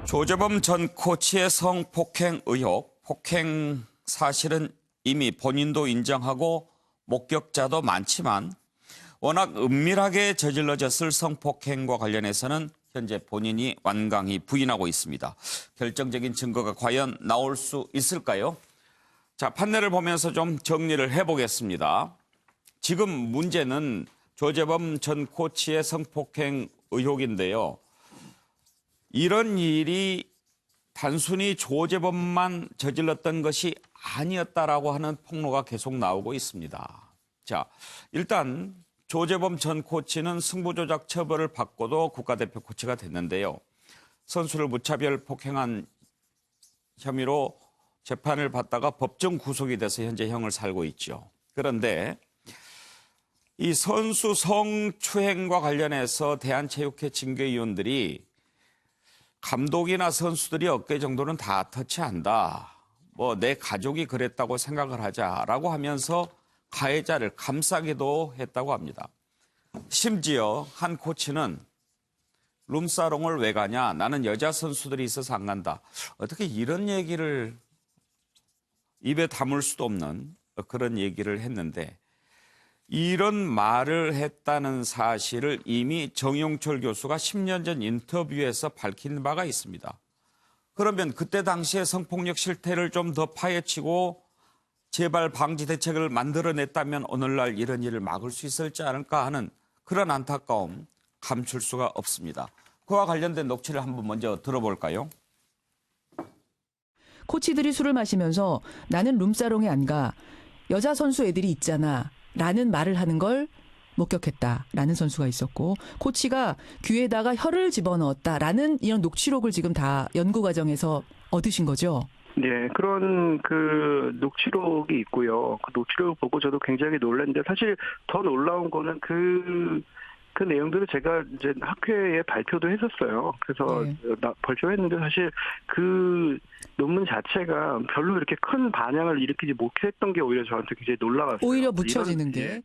조재범 전 코치의 성폭행 의혹, 폭행 사실은 이미 본인도 인정하고 목격자도 많지만 워낙 은밀하게 저질러졌을 성폭행과 관련해서는 현재 본인이 완강히 부인하고 있습니다. 결정적인 증거가 과연 나올 수 있을까요? 자, 판례를 보면서 좀 정리를 해보겠습니다. 지금 문제는 조재범 전 코치의 성폭행 의혹인데요. 이런 일이 단순히 조재범만 저질렀던 것이 아니었다라고 하는 폭로가 계속 나오고 있습니다. 자, 일단 조재범 전 코치는 승부조작 처벌을 받고도 국가대표 코치가 됐는데요. 선수를 무차별 폭행한 혐의로 재판을 받다가 법정 구속이 돼서 현재 형을 살고 있죠. 그런데 이 선수 성추행과 관련해서 대한체육회 징계위원들이 감독이나 선수들이 어깨 정도는 다 터치한다. 내 가족이 그랬다고 생각을 하자라고 하면서 가해자를 감싸기도 했다고 합니다. 심지어 한 코치는 룸사롱을 왜 가냐? 나는 여자 선수들이 있어서 안 간다. 어떻게 이런 얘기를 입에 담을 수도 없는 그런 얘기를 했는데 이런 말을 했다는 사실을 이미 정용철 교수가 10년 전 인터뷰에서 밝힌 바가 있습니다. 그러면 그때 당시에 성폭력 실태를 좀 더 파헤치고 재발 방지 대책을 만들어냈다면 오늘날 이런 일을 막을 수 있을지 않을까 하는 그런 안타까움 감출 수가 없습니다. 그와 관련된 녹취를 한번 먼저 들어볼까요? 코치들이 술을 마시면서 나는 룸사롱에 안 가. 여자 선수 애들이 있잖아. 라는 말을 하는 걸 목격했다라는 선수가 있었고 코치가 귀에다가 혀를 집어넣었다라는 이런 녹취록을 지금 다 연구 과정에서 얻으신 거죠? 네, 그런 녹취록이 있고요. 그 녹취록을 보고 저도 굉장히 놀랐는데 사실 더 놀라운 거는 그 내용들을 제가 이제 학회에 발표도 했었어요. 그래서 네. 발표했는데 사실 그 논문 자체가 별로 이렇게 큰 반향을 일으키지 못했던 게 오히려 저한테 굉장히 놀라웠어요. 오히려 묻혀지는 게.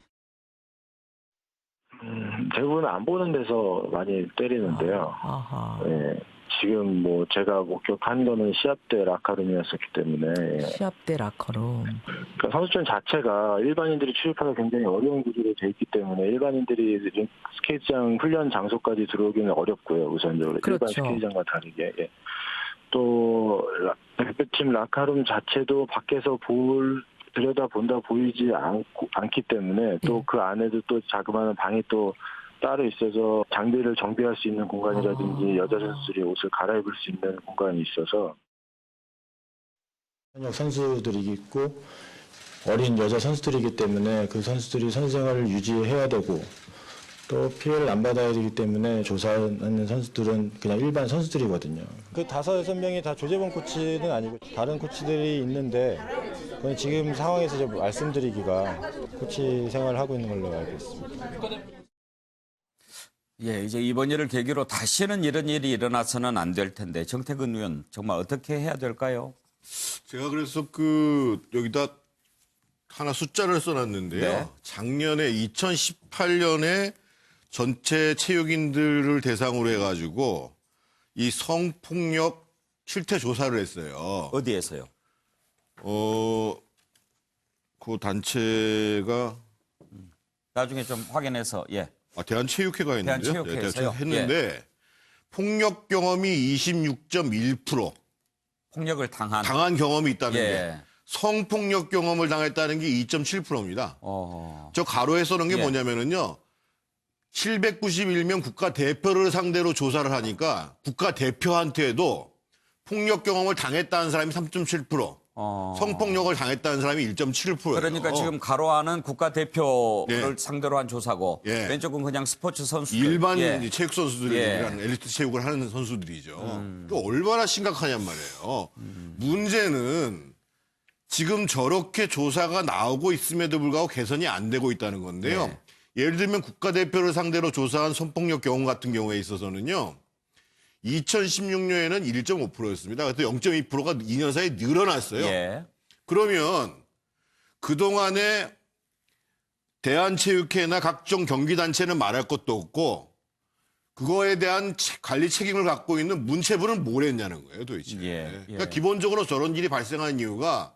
대부분 안 보는 데서 많이 때리는데요. 아하. 예, 지금 제가 목격한 거는 시합 때 라카룸이었었기 때문에 시합 때 라커룸. 그러니까 선수촌 자체가 일반인들이 출입하기 굉장히 어려운 구조로 돼 있기 때문에 일반인들이 스케이트장 훈련 장소까지 들어오기는 어렵고요. 우선적으로 그렇죠. 일반 스케이트장과 다르게. 예. 또 대표팀 라카룸 자체도 밖에서 들여다본다 보이지 않기 때문에 또 그 안에도 또 자그마한 방이 또 따로 있어서 장비를 정비할 수 있는 공간이라든지 여자 선수들이 옷을 갈아입을 수 있는 공간이 있어서 현역 선수들이 있고 어린 여자 선수들이기 때문에 그 선수들이 선생활을 유지해야 되고 또 피해를 안 받아야 되기 때문에 조사하는 선수들은 그냥 일반 선수들이거든요. 그 5-6명이 다 조재범 코치는 아니고 다른 코치들이 있는데 그건 지금 상황에서 이제 말씀드리기가 코치 생활을 하고 있는 걸로 알고 있습니다. 예, 이제 이번 일을 계기로 다시는 이런 일이 일어나서는 안 될 텐데 정태근 의원 정말 어떻게 해야 될까요? 제가 그래서 여기다 하나 숫자를 써놨는데요. 네. 작년에 2018년에 전체 체육인들을 대상으로 해가지고 이 성폭력 실태 조사를 했어요. 어디에서요? 그 단체가 나중에 좀 확인해서 대한체육회가 했는데요. 대한체육회에서요? 했는데 폭력 경험이 26.1%. 폭력을 당한 경험이 있다는 예. 게 성폭력 경험을 당했다는 게 2.7%입니다. 저 가로에 써놓은 게 예. 뭐냐면은요. 791명 국가대표를 상대로 조사를 하니까 국가대표한테도 폭력 경험을 당했다는 사람이 3.7%, 성폭력을 당했다는 사람이 1.7%예요. 그러니까 지금 가로하는 국가대표를 예. 상대로 한 조사고 예. 왼쪽은 그냥 스포츠 선수들. 일반 예. 체육 선수들이랑 예. 엘리트 체육을 하는 선수들이죠. 또 얼마나 심각하냔 말이에요. 문제는 지금 저렇게 조사가 나오고 있음에도 불구하고 개선이 안 되고 있다는 건데요. 네. 예를 들면 국가대표를 상대로 조사한 성폭력 경험 같은 경우에 있어서는요. 2016년에는 1.5%였습니다. 그래서 0.2%가 2년 사이에 늘어났어요. 예. 그러면 그동안에 대한체육회나 각종 경기단체는 말할 것도 없고 그거에 대한 관리 책임을 갖고 있는 문체부는 뭘 했냐는 거예요, 도대체. 그러니까 기본적으로 저런 일이 발생하는 이유가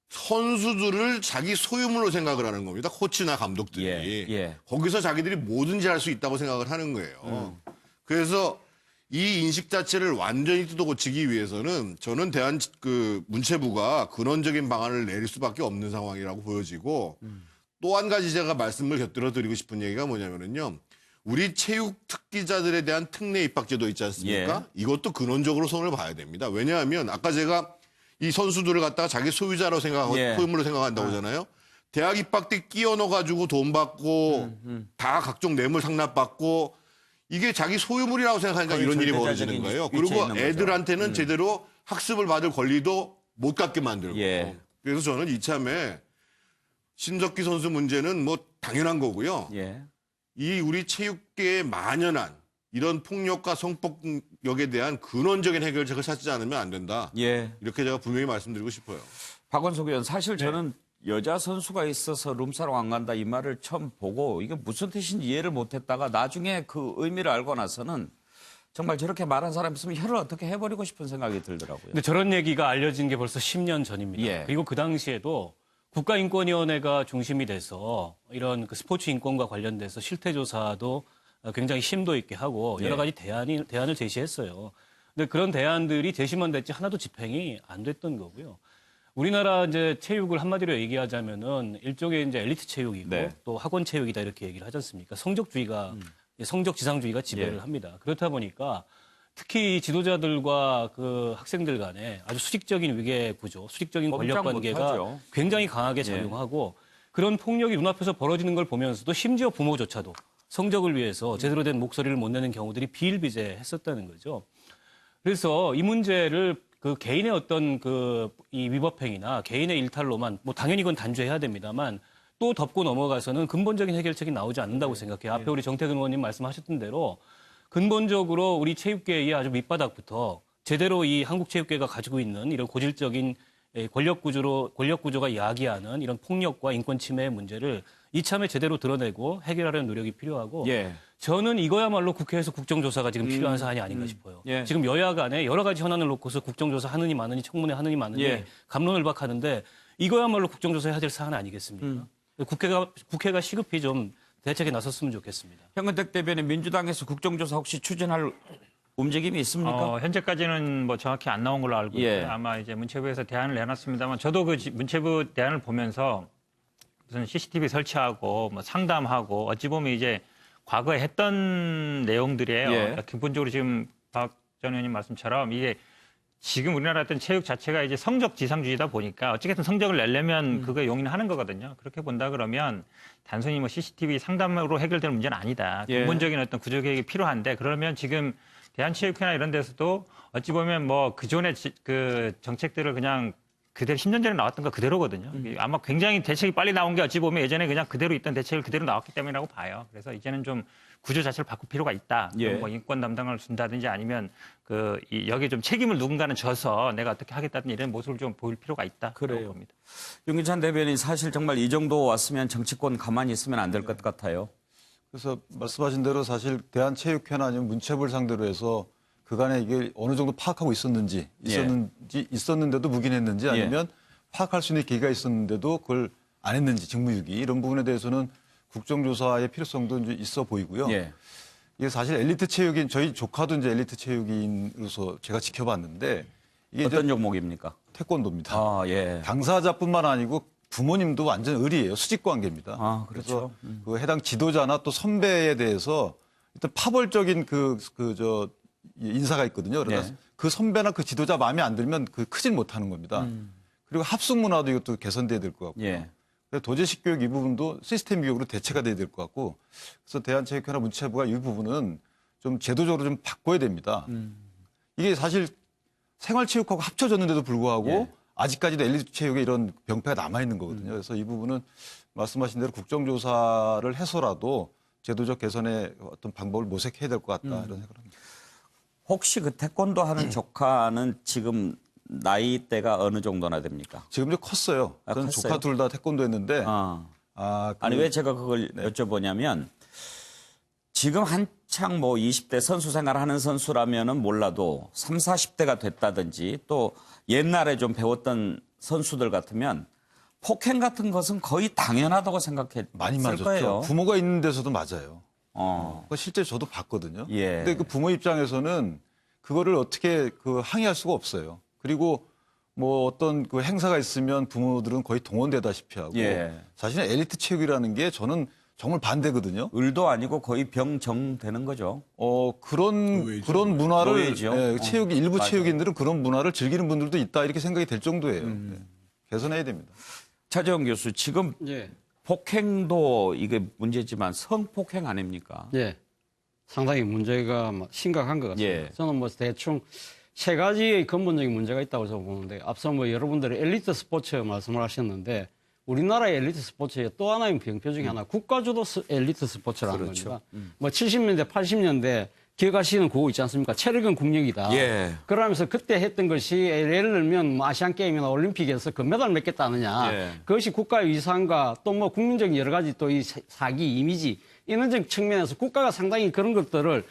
선수들을 자기 소유물로 생각을 하는 겁니다. 코치나 감독들이. 거기서 자기들이 뭐든지 할 수 있다고 생각을 하는 거예요. 그래서 이 인식 자체를 완전히 뜯어고치기 위해서는 저는 문체부가 근원적인 방안을 내릴 수밖에 없는 상황이라고 보여지고 또 한 가지 제가 말씀을 곁들여 드리고 싶은 얘기가 뭐냐면요. 우리 체육 특기자들에 대한 특례 입학제도 있지 않습니까? 이것도 근원적으로 손을 봐야 됩니다. 왜냐하면 아까 제가 이 선수들을 갖다가 자기 소유자로 생각하고 소유물로 생각한다고 하잖아요. 대학 입학 때 끼워 넣어가지고 돈 받고 다 각종 뇌물 상납받고 이게 자기 소유물이라고 생각하니까 이런 일이 벌어지는 거예요. 그리고 애들한테는 제대로 학습을 받을 권리도 못 갖게 만들고. 그래서 저는 이참에 신석기 선수 문제는 뭐 당연한 거고요. 이 우리 체육계에 만연한 이런 폭력과 성폭력에 대한 근원적인 해결책을 찾지 않으면 안 된다. 이렇게 제가 분명히 말씀드리고 싶어요. 박원석 의원, 사실 저는 여자 선수가 있어서 룸사롱 안 간다 이 말을 처음 보고 이게 무슨 뜻인지 이해를 못했다가 나중에 그 의미를 알고 나서는 정말 저렇게 말한 사람 있으면 혀를 어떻게 해버리고 싶은 생각이 들더라고요. 근데 저런 얘기가 알려진 게 벌써 10년 전입니다. 그리고 그 당시에도 국가인권위원회가 중심이 돼서 이런 그 스포츠 인권과 관련돼서 실태조사도 굉장히 심도 있게 하고 여러 가지 대안을 제시했어요. 근데 그런 대안들이 제시만 됐지 하나도 집행이 안 됐던 거고요. 우리나라 이제 체육을 한마디로 얘기하자면은 일종의 이제 엘리트 체육이고 또 학원 체육이다 이렇게 얘기를 하지 않습니까? 성적주의가 성적 지상주의가 지배를 합니다. 그렇다 보니까 특히 지도자들과 그 학생들 간에 아주 수직적인 위계 구조, 수직적인 권력 관계가 굉장히 강하게 작용하고 그런 폭력이 눈앞에서 벌어지는 걸 보면서도 심지어 부모조차도 성적을 위해서 제대로 된 목소리를 못 내는 경우들이 비일비재했었다는 거죠. 그래서 이 문제를 그 개인의 어떤 이 위법행위나 개인의 일탈로만 뭐 당연히 이건 단죄해야 됩니다만 또 덮고 넘어가서는 근본적인 해결책이 나오지 않는다고 생각해요. 앞에 우리 정태근 의원님 말씀하셨던 대로 근본적으로 우리 체육계의 아주 밑바닥부터 제대로 이 한국체육계가 가지고 있는 이런 고질적인 권력 구조가 야기하는 이런 폭력과 인권 침해의 문제를 이참에 제대로 드러내고 해결하려는 노력이 필요하고 저는 이거야말로 국회에서 국정조사가 지금 필요한 사안이 아닌가 싶어요. 지금 여야 간에 여러 가지 현안을 놓고서 국정조사 하느니 마느니 청문회 하느니 마느니 갑론을박하는데 이거야말로 국정조사해야 될 사안 아니겠습니까? 국회가 시급히 좀 대책에 나섰으면 좋겠습니다. 현근택 대변인, 민주당에서 국정조사 혹시 추진할 움직임이 있습니까? 현재까지는 뭐 정확히 안 나온 걸로 알고 있고요. 아마 이제 문체부에서 대안을 내놨습니다만 저도 그 문체부 대안을 보면서 무슨 CCTV 설치하고 뭐 상담하고 어찌 보면 이제 과거에 했던 내용들이에요. 그러니까 기본적으로 지금 박 전 의원님 말씀처럼 이게 지금 우리나라 어떤 체육 자체가 이제 성적 지상주의다 보니까 어찌됐든 성적을 내려면 그거 용인하는 거거든요. 그렇게 본다 그러면 단순히 뭐 CCTV 상담으로 해결될 문제는 아니다. 근본적인 어떤 구조 개혁이 필요한데 그러면 지금 대한체육회나 이런 데서도 어찌 보면 뭐 그전에 그 정책들을 그냥 그대로 10년 전에 나왔던 거 그대로거든요. 아마 굉장히 대책이 빨리 나온 게 어찌 보면 예전에 그냥 그대로 있던 대책을 그대로 나왔기 때문이라고 봐요. 그래서 이제는 좀 구조 자체를 바꿀 필요가 있다. 뭐 인권 담당을 준다든지 아니면 여기에 좀 책임을 누군가는 져서 내가 어떻게 하겠다든 이런 모습을 좀 보일 필요가 있다. 그래요. 봅니다. 윤기찬 대변인, 사실 정말 이 정도 왔으면 정치권 가만히 있으면 안 될 것 같아요. 그래서 말씀하신 대로 사실 대한체육회나 아니면 문체부를 상대로 해서 그간에 이게 어느 정도 파악하고 있었는데도 묵인했는지 아니면 파악할 수 있는 계기가 있었는데도 그걸 안 했는지 직무유기 이런 부분에 대해서는 국정조사의 필요성도 이제 있어 보이고요. 이게 사실 엘리트 체육인 저희 조카도 이제 엘리트 체육인으로서 제가 지켜봤는데 이게 어떤 종목입니까? 태권도입니다. 당사자뿐만 아니고 부모님도 완전 을이에요. 수직 관계입니다. 그렇죠. 그래서 그 해당 지도자나 또 선배에 대해서 일단 파벌적인 인사가 있거든요. 그래서 그 선배나 그 지도자 마음에 안 들면 크진 못하는 겁니다. 그리고 합숙 문화도 이것도 개선돼야 될 것 같고요. 그래서 도제식 교육 이 부분도 시스템 교육으로 대체가 돼야 될 것 같고 그래서 대한체육회나 문체부가 이 부분은 좀 제도적으로 좀 바꿔야 됩니다. 이게 사실 생활체육하고 합쳐졌는데도 불구하고 아직까지도 엘리트 체육에 이런 병폐가 남아있는 거거든요. 그래서 이 부분은 말씀하신 대로 국정조사를 해서라도 제도적 개선의 어떤 방법을 모색해야 될 것 같다 이런 생각을 합니다. 혹시 그 태권도 하는 조카는 지금 나이대가 어느 정도나 됩니까? 지금 좀 컸어요. 저는 조카 둘 다 태권도 했는데. 아니 왜 제가 그걸 여쭤보냐면 지금 한창 뭐 20대 선수 생활하는 선수라면은 몰라도 3, 40대가 됐다든지 또 옛날에 좀 배웠던 선수들 같으면 폭행 같은 것은 거의 당연하다고 생각했을 많이 맞았죠. 거예요. 부모가 있는 데서도 맞아요. 어. 그거 실제 저도 봤거든요. 예. 근데 그 부모 입장에서는 그거를 어떻게 그 항의할 수가 없어요. 그리고 뭐 어떤 그 행사가 있으면 부모들은 거의 동원되다시피 하고 예. 사실은 엘리트 체육이라는 게 저는 정말 반대거든요. 을도 아니고 거의 병정 되는 거죠. 그런 문화를 노예죠. 일부 맞아요. 체육인들은 그런 문화를 즐기는 분들도 있다 이렇게 생각이 될 정도예요. 개선해야 됩니다. 차재원 교수, 지금 예. 폭행도 이게 문제지만 성폭행 아닙니까? 예. 상당히 문제가 심각한 것 같습니다. 예. 저는 뭐 대충 세 가지의 근본적인 문제가 있다고 저는 보는데 앞서 뭐 여러분들이 엘리트 스포츠 말씀을 하셨는데 우리나라의 엘리트 스포츠의 또 하나의 병폐 중에 하나 국가주도 엘리트 스포츠라는 그렇죠. 겁니다. 뭐 70년대, 80년대 기억하시는 그거 있지 않습니까? 체력은 국력이다. 예. 그러면서 그때 했던 것이 예를 들면 뭐 아시안 게임이나 올림픽에서 금메달 몇 개 따느냐. 예. 그것이 국가의 위상과 또 뭐 국민적인 여러 가지 또 이 사기, 이미지 이런 측면에서 국가가 상당히 그런 것들을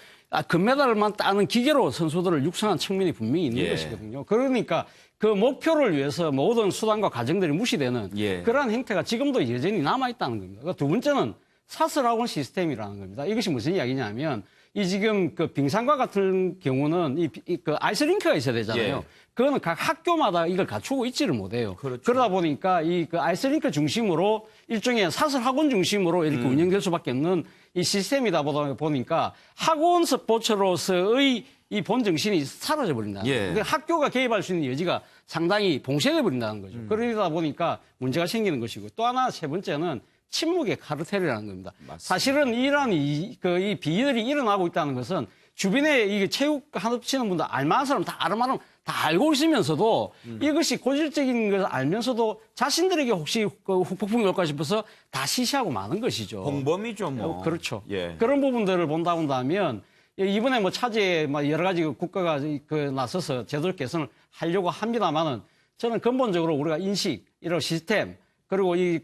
금메달만 따는 기계로 선수들을 육성한 측면이 분명히 있는 예. 것이거든요. 그러니까 그 목표를 위해서 모든 수단과 과정들이 무시되는 예. 그러한 행태가 지금도 여전히 남아있다는 겁니다. 그러니까 두 번째는 사설학원 시스템이라는 겁니다. 이것이 무슨 이야기냐면 이 지금 그 빙상과 같은 경우는 그 아이스링크가 있어야 되잖아요. 예. 그거는 각 학교마다 이걸 갖추고 있지를 못해요. 그렇죠. 그러다 보니까 이 그 아이스링크 중심으로 일종의 사설 학원 중심으로 이렇게 운영될 수밖에 없는 이 시스템이다 보니까 학원 스포츠로서의 이 본 정신이 사라져 버린다. 예. 근데 학교가 개입할 수 있는 여지가 상당히 봉쇄돼 버린다는 거죠. 그러다 보니까 문제가 생기는 것이고 또 하나 세 번째는 침묵의 카르텔이라는 겁니다. 맞습니다. 사실은 이러한 이 비리들이 일어나고 있다는 것은 주변에 이 체육 한업 치는 분들 알만한 사람 다 아름아름 다 알고 있으면서도 이것이 고질적인 것을 알면서도 자신들에게 혹시 그 폭풍이 올까 싶어서 다 시시하고 마는 것이죠. 공범이죠, 뭐. 그렇죠. 예. 그런 부분들을 본다 본다면 이번에 뭐 차제에 여러 가지 국가가 나서서 제도적 개선을 하려고 합니다만은 저는 근본적으로 우리가 인식, 이런 시스템 그리고 이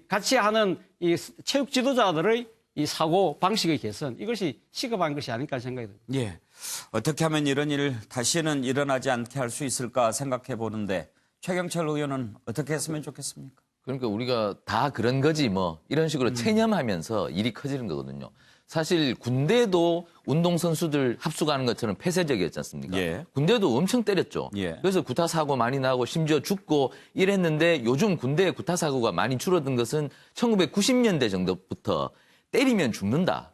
같이 하는 이 체육 지도자들의 이 사고 방식의 개선 이것이 시급한 것이 아닐까 생각이 듭니다. 예. 어떻게 하면 이런 일 다시는 일어나지 않게 할 수 있을까 생각해 보는데 최경철 의원은 어떻게 했으면 좋겠습니까? 그러니까 우리가 다 그런 거지 뭐 이런 식으로 체념하면서 일이 커지는 거거든요. 사실 군대도 운동선수들 합숙하는 것처럼 폐쇄적이었지 않습니까? 예. 군대도 엄청 때렸죠. 예. 그래서 구타사고 많이 나고 심지어 죽고 이랬는데 요즘 군대 구타사고가 많이 줄어든 것은 1990년대 정도부터 때리면 죽는다.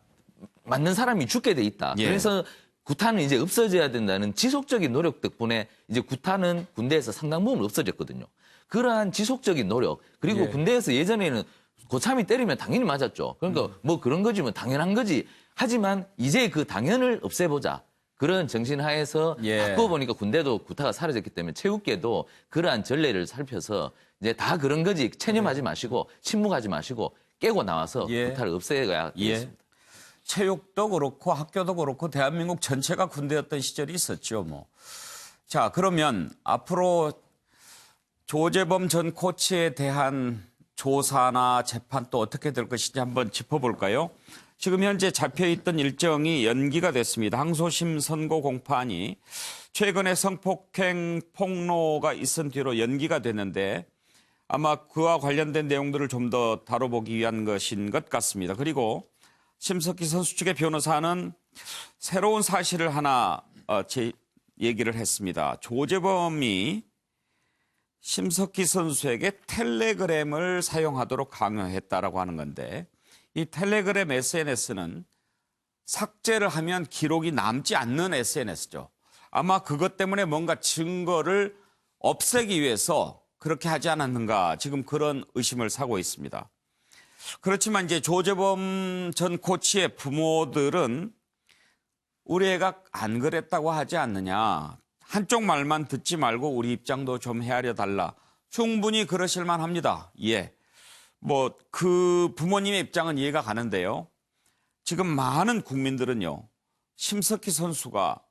맞는 사람이 죽게 돼 있다. 예. 그래서 구타는 이제 없어져야 된다는 지속적인 노력 덕분에 이제 구타는 군대에서 상당 부분 없어졌거든요. 그러한 지속적인 노력 그리고 예. 군대에서 예전에는 고참이 때리면 당연히 맞았죠. 그러니까 뭐 그런 거지 뭐 당연한 거지. 하지만 이제 그 당연을 없애보자. 그런 정신 하에서 예. 바꿔보니까 군대도 구타가 사라졌기 때문에 체육계도 그러한 전례를 살펴서 이제 다 그런 거지 체념하지 마시고 침묵하지 마시고 깨고 나와서 예. 구타를 없애야 되겠습니다. 체육도 그렇고 학교도 그렇고 대한민국 전체가 군대였던 시절이 있었죠, 뭐. 자, 그러면 앞으로 조재범 전 코치에 대한 조사나 재판 또 어떻게 될 것인지 한번 짚어볼까요? 지금 현재 잡혀있던 일정이 연기가 됐습니다. 항소심 선고 공판이 최근에 성폭행 폭로가 있은 뒤로 연기가 됐는데 아마 그와 관련된 내용들을 좀 더 다뤄보기 위한 것인 것 같습니다. 그리고 심석희 선수 측의 변호사는 새로운 사실을 하나 얘기를 했습니다. 조재범이 심석희 선수에게 텔레그램을 사용하도록 강요했다라고 하는 건데 이 텔레그램 SNS는 삭제를 하면 기록이 남지 않는 SNS죠. 아마 그것 때문에 뭔가 증거를 없애기 위해서 그렇게 하지 않았는가 지금 그런 의심을 사고 있습니다. 그렇지만 이제 조재범 전 코치의 부모들은 우리 애가 안 그랬다고 하지 않느냐. 한쪽 말만 듣지 말고 우리 입장도 좀 헤아려 달라. 충분히 그러실 만합니다. 예. 뭐 그 부모님의 입장은 이해가 가는데요. 지금 많은 국민들은요. 심석희 선수가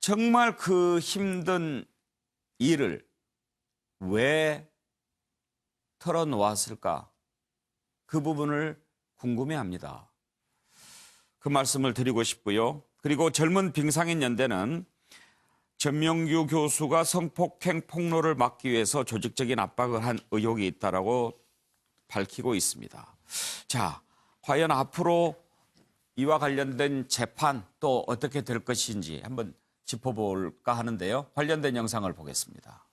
정말 그 힘든 일을 왜 털어놓았을까? 그 부분을 궁금해합니다. 그 말씀을 드리고 싶고요. 그리고 젊은 빙상인 연대는 전명규 교수가 성폭행 폭로를 막기 위해서 조직적인 압박을 한 의혹이 있다라고 밝히고 있습니다. 자, 과연 앞으로 이와 관련된 재판 또 어떻게 될 것인지 한번 짚어볼까 하는데요. 관련된 영상을 보겠습니다.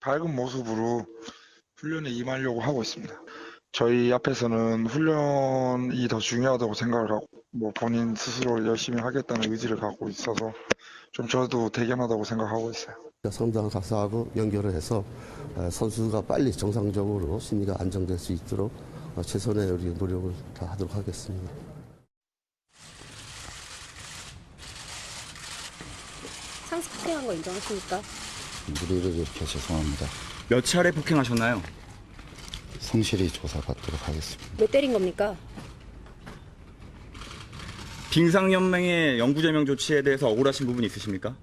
밝은 모습으로 훈련에 임하려고 하고 있습니다. 저희 앞에서는 훈련이 더 중요하다고 생각을 하고 본인 스스로 열심히 하겠다는 의지를 갖고 있어서 좀 저도 대견하다고 생각하고 있어요. 성장 박사하고 연결을 해서 선수가 빨리 정상적으로 심리가 안정될 수 있도록 최선의 우리 노력을 다하도록 하겠습니다. 상습 폭행한 거 인정하십니까? 무리를 일으켜 죄송합니다. 몇 차례 폭행하셨나요? 성실히 조사받도록 하겠습니다. 왜 때린 겁니까? 빙상연맹의 영구제명 조치에 대해서 억울하신 부분이 있으십니까?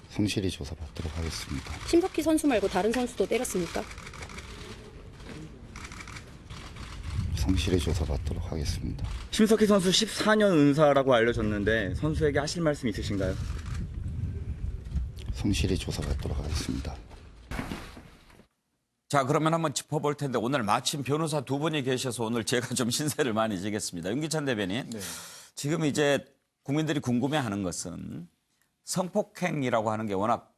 성실히 조사받도록 하겠습니다. 심석희 선수 말고 다른 선수도 때렸습니까? 성실히 조사받도록 하겠습니다. 심석희 선수 14년 은사라고 알려졌는데 선수에게 하실 말씀 있으신가요? 성실히 조사받도록 하겠습니다. 자, 그러면 한번 짚어볼 텐데 오늘 마침 변호사 두 분이 계셔서 오늘 제가 좀 신세를 많이 지겠습니다. 윤기찬 대변인, 네. 지금 이제 국민들이 궁금해하는 것은 성폭행이라고 하는 게 워낙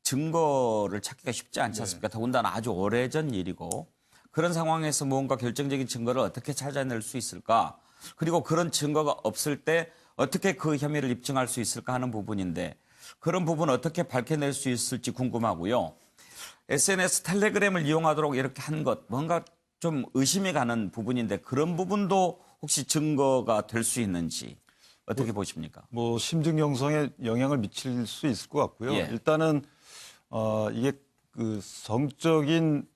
증거를 찾기가 쉽지 않지 않습니까? 네. 더군다나 아주 오래전 일이고 그런 상황에서 무언가 결정적인 증거를 어떻게 찾아낼 수 있을까? 그리고 그런 증거가 없을 때 어떻게 그 혐의를 입증할 수 있을까 하는 부분인데 그런 부분 어떻게 밝혀낼 수 있을지 궁금하고요. SNS 텔레그램을 이용하도록 이렇게 한 것 뭔가 좀 의심이 가는 부분인데 그런 부분도 혹시 증거가 될 수 있는지 어떻게 보십니까? 심증 형성에 영향을 미칠 수 있을 것 같고요. 예. 일단은 이게 그 성적인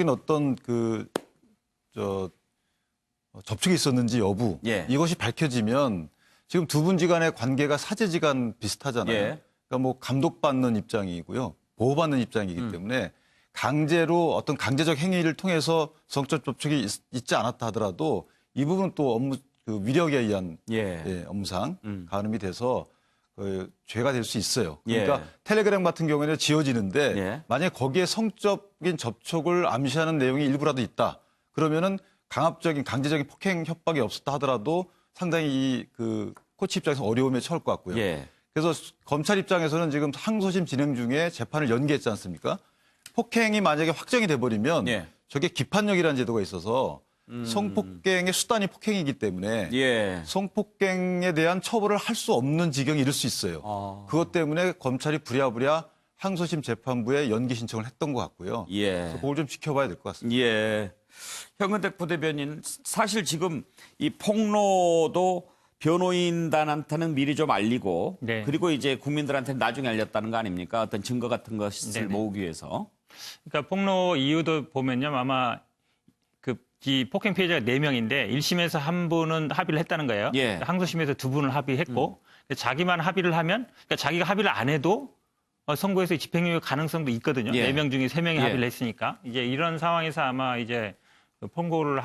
어떤 접촉이 있었는지 여부 이것이 밝혀지면 지금 두 분 지간의 관계가 사제지간 비슷하잖아요. 예. 그러니까 감독받는 입장이고요. 보호받는 입장이기 때문에 강제로 어떤 강제적 행위를 통해서 성적 접촉이 있지 않았다 하더라도 이 부분은 또 업무 위력에 의한 업무상 가늠이 돼서 죄가 될 수 있어요. 그러니까 텔레그램 같은 경우에는 지워지는데 만약에 거기에 성적인 접촉을 암시하는 내용이 일부라도 있다. 그러면은 강제적인 폭행 협박이 없었다 하더라도 상당히 그 코치 입장에서 어려움에 처할 것 같고요. 그래서 검찰 입장에서는 지금 항소심 진행 중에 재판을 연기했지 않습니까? 폭행이 만약에 확정이 돼버리면 저게 기판력이라는 제도가 있어서 성폭행의 수단이 폭행이기 때문에 성폭행에 대한 처벌을 할 수 없는 지경에 이를 수 있어요. 그것 때문에 검찰이 부랴부랴 항소심 재판부에 연기 신청을 했던 것 같고요. 그래서 그걸 좀 지켜봐야 될 것 같습니다. 현근택 부대변인, 사실 지금 이 폭로도 변호인단한테는 미리 좀 알리고 그리고 이제 국민들한테 나중에 알렸다는 거 아닙니까? 어떤 증거 같은 것을 모으기 위해서. 그러니까 폭로 이유도 보면요. 아마 이 폭행 피해자가 4명인데 1심에서 한 분은 합의를 했다는 거예요. 항소심에서 2분을 합의했고 자기만 합의를 하면 그러니까 자기가 합의를 안 해도 선고에서 집행유예 가능성도 있거든요. 4명 중에 3명이 합의를 했으니까. 이제 이런 상황에서 아마 이제 폭로를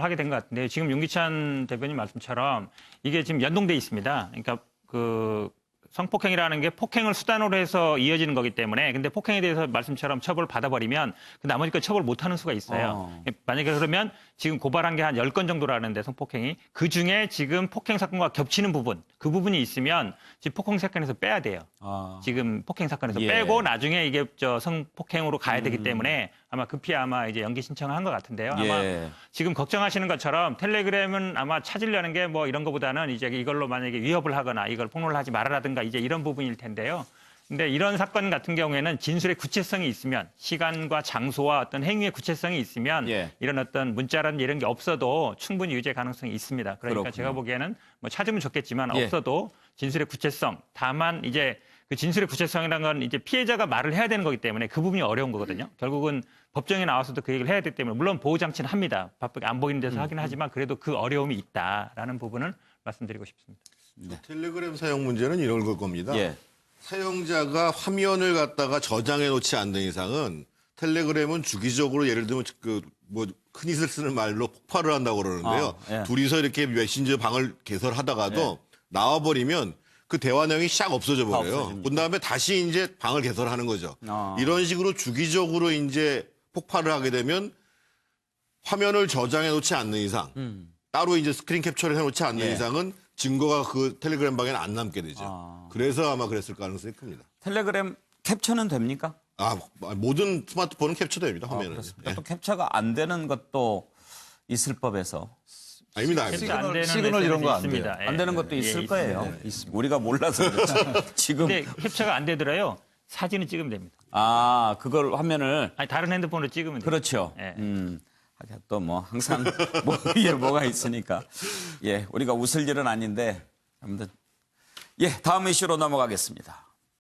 하게 된 것 같은데 지금 윤기찬 대변인 말씀처럼 이게 지금 연동돼 있습니다. 그러니까 성폭행이라는 게 폭행을 수단으로 해서 이어지는 거기 때문에 근데 폭행에 대해서 말씀처럼 처벌을 받아버리면 그 나머지 거 처벌 못하는 수가 있어요. 만약에 그러면 지금 고발한 게 한 10건 정도라는데 성폭행이 그중에 지금 폭행 사건과 겹치는 부분 그 부분이 있으면 지금 폭행 사건에서 빼야 돼요. 지금 폭행 사건에서 빼고 나중에 이게 성폭행으로 가야 되기 때문에 아마 급히 이제 연기 신청을 한 것 같은데요. 아마 지금 걱정하시는 것처럼 텔레그램은 아마 찾으려는 게 이런 거보다는 이제 이걸로 만약에 위협을 하거나 이걸 폭로를 하지 말아라든가 이제 이런 부분일 텐데요. 근데 이런 사건 같은 경우에는 진술의 구체성이 있으면 시간과 장소와 어떤 행위의 구체성이 있으면 이런 어떤 문자라든지 이런 게 없어도 충분히 유죄 가능성이 있습니다. 그러니까 그렇군요. 제가 보기에는 찾으면 좋겠지만 없어도 진술의 구체성 다만 이제 그 진술의 구체성이라는 건 이제 피해자가 말을 해야 되는 거기 때문에 그 부분이 어려운 거거든요. 결국은 법정에 나와서도 그 얘기를 해야 되기 때문에 물론 보호장치는 합니다. 바쁘게 안 보이는 데서 하긴 하지만 그래도 그 어려움이 있다라는 부분을 말씀드리고 싶습니다. 텔레그램 사용 문제는 이런 걸 겁니다. 사용자가 화면을 갖다가 저장해 놓지 않는 이상은 텔레그램은 주기적으로 예를 들면 그 뭐 흔히들 쓰는 말로 폭발을 한다고 그러는데요. 예. 둘이서 이렇게 메신저 방을 개설하다가도 나와버리면 그 대화 내용이 샥 없어져 버려요. 그 다음에 다시 이제 방을 개설하는 거죠. 이런 식으로 주기적으로 이제 폭발을 하게 되면 화면을 저장해 놓지 않는 이상, 따로 이제 스크린 캡처를 해 놓지 않는 이상은 증거가 그 텔레그램 방에는 안 남게 되죠. 그래서 아마 그랬을 가능성이 큽니다. 텔레그램 캡처는 됩니까? 모든 스마트폰은 캡처됩니다, 화면은. 그렇습니까? 또 캡처가 안 되는 것도 있을 법에서. 아닙니다. 시그널 이런 거 안 돼요. 있습니다. 안 되는 것도 있을 거예요. 있습니다. 우리가 몰라서 그렇지. 지금. 근데 캡처가 안 되더라요. 사진을 찍으면 됩니다. 그걸 화면을. 아니, 다른 핸드폰으로 찍으면 돼요. 그렇죠. 예. 또 뭐 항상 뭐 위에 뭐가 있으니까. 예, 우리가 웃을 일은 아닌데. 아무튼. 예, 다음 이슈로 넘어가겠습니다.